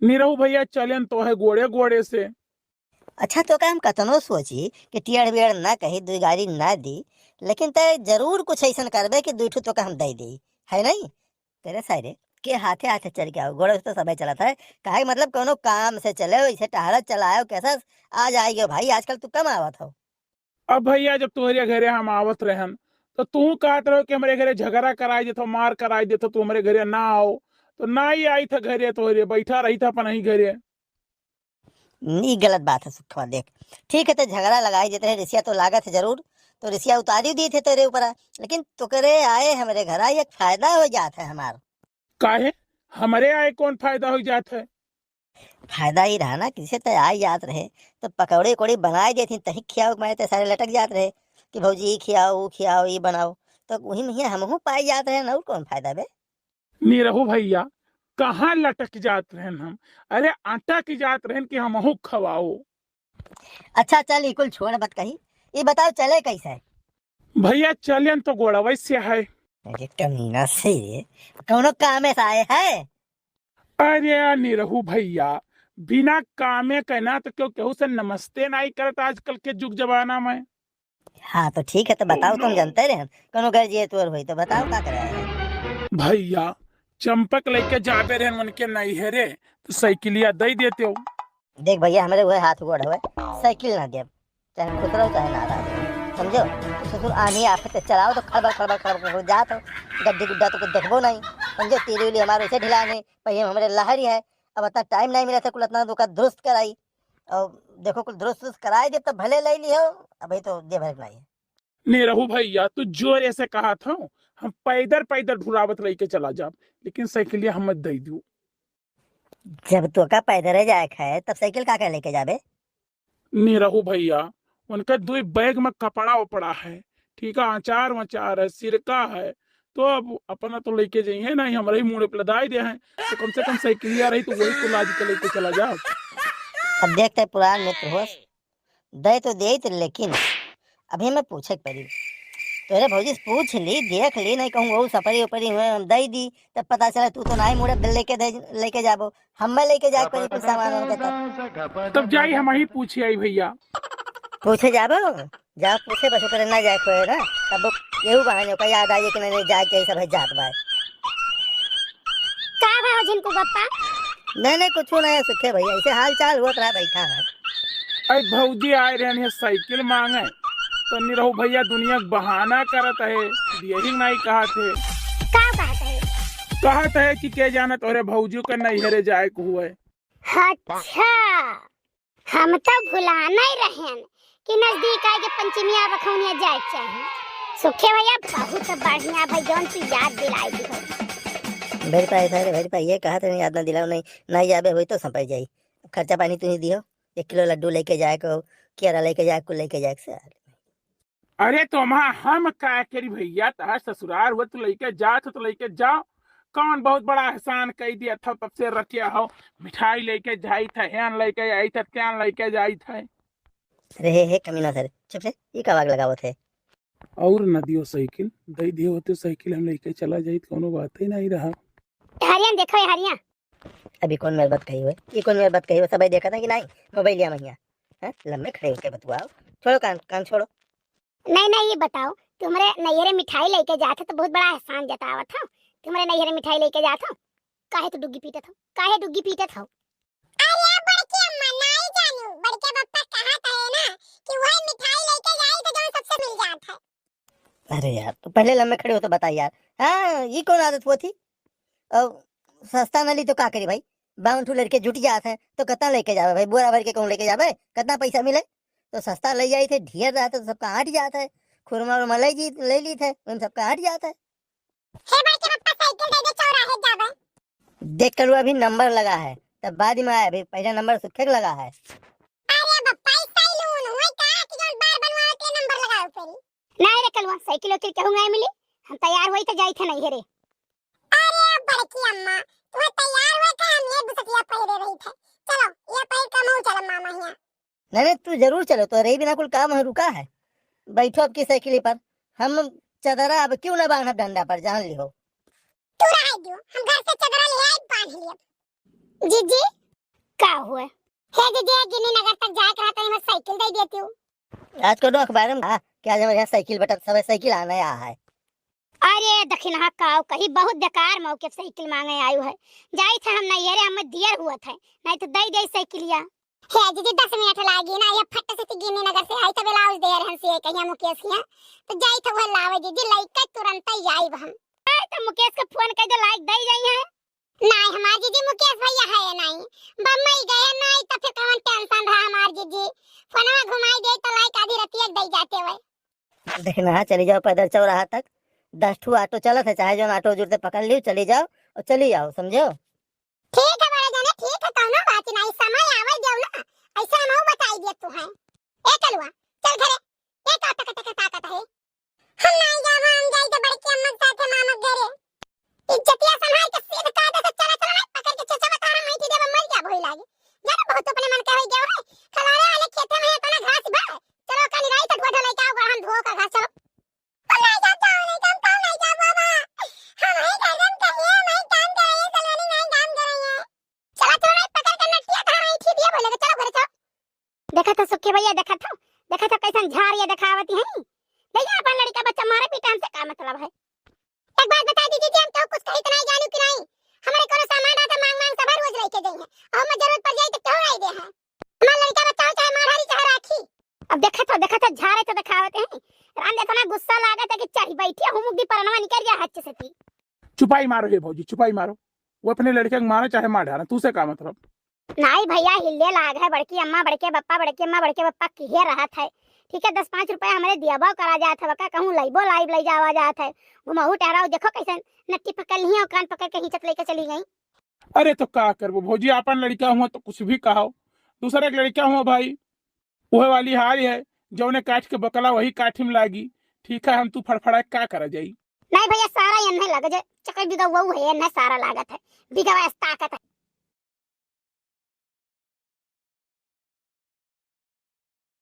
निरहु भैया चलन तो है गोड़े गोड़े से। अच्छा तो का हम कतनो सोची कि टियड़ बियड़ ना कही दुई गाड़ी ना दी, लेकिन तय जरूर कुछ ऐसा करबे कि दुठू तो का हम दे दी, है नहीं? तेरे सारे के हाथे हाथे चल के आओ, घोड़े से तो सब चलता है। काहे मतलब कोनो काम से चले हो इसे टहरत चलाओ कैसा आ जाएगी भाई, आजकल तू कम आवत हो। अब भैया जब तुम्हारे घरे हम आवत रहन तो तू कहत रहो कि हमारे घरे झगड़ा कराई देतो, मार कराई देतो, तू हमारे घरे ना आओ तो ना ही आई था घरे, तोहरे बैठा रही था अपन ही घरे। नी गलत बात है सुखवा, देख ठीक है तो झगड़ा लगाई देते हैं, रिसिया तो लागत है जरूर, तो रिसिया उतारी दी थे तेरे ऊपर, लेकिन तुकरे आए हमारे घर आई एक फायदा हो जाता है हमारा। काहे हमारे आए कौन फायदा हो जाता है? फायदा ही रहा ना, किसी से आई जात रहे तो पकौड़े उकौड़ी बनाई देती तही खियाओ, मैं तो सारे लटक जात रहे कि भौजी ये खियाओ वो खियाओ ये बनाओ, तो वही में हमहू पाई जात रहे ना, और कौन फायदा बे। निरहु भैया कहाँ लटक जात रहन हम, अरे आटा की जात रहन कि हमहू खवाओ। अच्छा चल ये कुल छोड़ मत कही, ये बताओ चले कैसे है? भैया चलन तो गोड़ा वैसे है। अरे कमीना से कौनो काम में से आए है? अरे निरहु भैया बिना कामे कहना तो क्यों केहू से नमस्ते नहीं करत आजकल के जुग जमाना में। हाँ तो ठीक है तो बताओ, तुम जानते रहे कौनो घर जे तोर हुई तो बताओ का करे है? भैया चंपक लेके जाते रहे उनके नैहरे तो साइकिलिया दे देते हो। देख भैया हमारे हुए हाथ गोड़ हुए, साइकिल ना दे, चाहे खुद रहो चाहे ना रहो, समझो? ससुर आनी आफत चलाओ तो खड़बड़ खड़बड़ खड़बड़ हो जात हो, गड्डी गुड्डा तो कुछ देखबो नहीं, समझो? तीली उली हमारे उसे ढिलाने पहिए हमारे लहरी है, अब इतना टाइम नहीं मिला था कुल इतना दुका दुरुस्त कराई, और देखो कुल दुरुस्त दुरुस्त कराए जब तब भले ले ली हो, अभी तो दे भर नहीं है। निरहु भैया तू जोर ऐसे कहा था हम पैदल पैदल ढुरावत लेके चला जा, लेकिन साइकिलिया हम मत दे दू। जब तो का पैदल जाए है तब साइकिल का लेके जाबे? निरहु भैया उनका दो बैग में कपड़ा उपड़ा है, ठीक है, अचार वचार है, सिरका है, तो अब अपना तो लेके जाइए ना, हमारे ही मुंह पे लदाई दे हैं, तो कम से कम साइकिलिया रही तो वही को लाद के लेके चला जाओ। अब देखते पुरान मित्र हो, दे तो दे तो, लेकिन अभी मैं पूछे पड़ी तो भौजी से पूछ ली देख ली, नहीं कहूँ वो सफरी उपरी हुए हम दे दी, तब पता चला तू तो नहीं मुड़े लेके जाबो, हम मैं लेके जाए पड़ी कुछ सामान उनके, तब जाई हम ही तब पूछे आई भैया। पूछे जाबो, जा पूछे बस ऊपर ना जाए खोए ना, तब यही बहाने का याद आई कि नहीं जाए के सब जात बाय। का भाव जिनको गप्पा? नहीं नहीं कुछ नहीं सुखे भैया, ऐसे हाल चाल हुआ रहा बैठा है। अरे भौजी आए रहे साइकिल मांगे तो निरहु भैया दुनिया का बहाना करत है, यही नहीं कहा थे। का कहत है? कहत है कि के जाना तोरे भौजी के नैहरे जाए को हुए। अच्छा हम तो भुलाना ही रहेन कि नजदीक आए के पंचमिया रखौनिया जाए चाहिए। सुखे भैया बहुत बढ़िया भाई जौन तू याद दिलाई दी हो। भेज पाए सारे भेज पाए, ये कहा था नहीं याद ना दिलाओ, नहीं नहीं जाबे हुई तो संपई जाई, खर्चा पानी तू ही दियो, 1 किलो लड्डू लेके जाए को, केरा लेके जाए को, लेके जाए से। अरे तो हम क्या करी भैया, तहार ससुराल हुआ तो लेके जात तो लेके जाओ, कौन बहुत बड़ा एहसान कह दिया था, तब से रखे हो मिठाई लेके जाई था, हैन लेके आई था, त्यान लेके जाई था। अरे हे कमीना सर चुप से, ये का वाग लगावत है? और न दियो साइकिल, दे दियो होते साइकिल हम लेके चला जाई, कोनो बात ही नहीं रहा। हरियन देखो ये हरिया, अभी कौन मेरे बात कही हुए, ये कौन मेरे बात कही हुए, सब देखा था कि नहीं? मोबाइल लिया महिया है लम्बे खड़े होके बतुआओ, छोड़ो कान कान छोड़ो। नहीं नहीं ये बताओ, तुम्हारे नैहरे मिठाई लेके जाते तो बहुत बड़ा एहसान जतावा था, तुम्हारे नैहरे मिठाई लेके जाता काहे तो डुग्गी पीटत हो, काहे डुग्गी पीटत हो? अरे बड़की अम्मा नहीं जानू, बड़के पप्पा कहत है ना कि वही मिठाई लेके जाई तो जौन सबसे मिल जात है। अरे यार तो पहले लम्बे खड़े हो तो बता यार, हाँ ये कौन आदत हुआ थी? और सस्ता न ली तो का करी भाई, बाउन ठू लड़के जुट जात है तो कितना लेके जावे भाई, बोरा भर के कहूँ लेके जावे, कितना पैसा मिले? तो सस्ता ले जाई थे, ढेर रहा तो सबका हट जाता है, खुरमा उरमा ले ली थे उन सबका हट जाता है। हे बड़के पप्पा साइकिल दे दे चौराहे जावे। देख कर अभी नंबर लगा है, तब बाद में आया, अभी पहला नंबर सुखे के लगा है। अरे बप्पा सैलून होई का कि जौन बार बनवावे के नंबर लगाओ पड़ी। नहीं रे कलवा साइकिल ओकिल कहूं नहीं मिली, हम तैयार होई तो जाई थे नहीं हेरे। अरे बड़की अम्मा तू तैयार हुए थे, हम ये बुसकिया पहिरे रही थे, चलो ये पहिर कमऊ चलो मामा हिया। नहीं नहीं तू जरूर चलो, तो रही बिना कुल काम है रुका है, बैठो अब की साइकिल पर, हम चदरा अब क्यों ना बांधा डंडा पर, जान लियो। तू रह दियो, हम घर से चदरा ले आए बांध लिया। जी जी का हुआ हे जीजी गिनी नगर तक जाए रहा तो मैं साइकिल दे देती हूँ। आज को अखबार में क्या हमारे यहाँ साइकिल बटन सब साइकिल आने आया है। अरे दक्षिणा का कहीं बहुत बेकार मौके साइकिल मांगे आयु है। जाई था हम नैहरे हम दियर हुआ था नहीं तो दई दे साइकिलिया। हे जीजी 10 मिनट लागी ना ये फट से गिनी नगर से आई तो ब्लाउज दे रहन से कहिया मुकेश हिया तो जाई था वह लावे जीजी लइका तुरंत ही आई हम तो मुकेश के फोन कर दो लाइक दई जाई है। नहीं हमार जीजी मुकेश भैया है नहीं बम्बई गए नहीं तो फिर कौन टेंशन रहा हमार जीजी फोनवा घुमाई दे तो लाइक आधी रतिया दई जाते हुए। देखना चली जाओ पैदल चौराहा तक 10 ठू ऑटो चलत है चाहे जो ऑटो जुड़ते पकड़ लियो चली जाओ और चली जाओ समझो। ठीक है बड़े जाने ठीक है कौनो बात नहीं समय आवे देव ना ऐसा हम बताई दे तू है ए कलवा चल घरे ए का तक ताकत है हम नहीं जाव हम जाई तो बड़की अम्मा साथे मामा घरे इज्जतिया संभाल के सीध का दे चला चला पकड़ के चचा बता रहा मैं देव मर जा भई लागे जाने बहुत अपने मन के होई गयो है खलारे वाले खेत में है तना घास बा चलो का निराई तो ढोढ ले का हम धो का घास चलो नहीं जाता नहीं जाता नहीं जा बाबा हम ही गगन कहिए मैं काम कर रही है सलोनी नहीं काम कर रही है चला थोड़ा पकड़ के नटिया खा रही थी दिया बोले चलो घर चलो। देखा था सुक्के भैया देखा था कैसन झाड़िया दिखावती है भैया अपन लड़का बच्चा मारे पीटा हमसे का मतलब है। एक बात बता दीजिए जी हम तो कुछ कहीं तो नहीं जानू कि नहीं हमारे कोनो सामान आता मांग मांग सब रोज लेके जाइए और मैं जरूरत पड़ जाए तो क्यों नहीं दे है हमारा लड़का बच्चा चाहे मारहारी चाहे राखी। अब देखा था झाड़े तो दिखावते हैं राम इतना गुस्सा लागत है कि चढ़ी बैठी हूं मुक्ति परनवा निकल गया हाथ से थी। चुपाई मारो हे भौजी चुपाई मारो वो अपने लड़के को मारो चाहे मार डाला तू से का मतलब। नहीं भैया हिले लाग है बड़की अम्मा बड़के पप्पा किहे रहा था ठीक है 10-5 रुपए हमारे दियाबा करा जात है का कहूं लाइबो लाइव ले जावा जात है घुमाऊ टहराओ देखो कैसन नट्टी पकड़ ली और कान पकड़ के हिचत लेके चली गई। अरे तो का करबो भौजी अपन लड़का हुआ तो कुछ भी कहो दूसरा एक लड़का हुआ भाई वह वाली हाल है जो ने काट के बकला वही काठी में लागी ठीक है हम तू फड़फड़ा क्या करा जाई। नहीं भैया सारा ये नहीं लग जाए चकर बिगा वो है ना सारा लागत है बिगा ताकत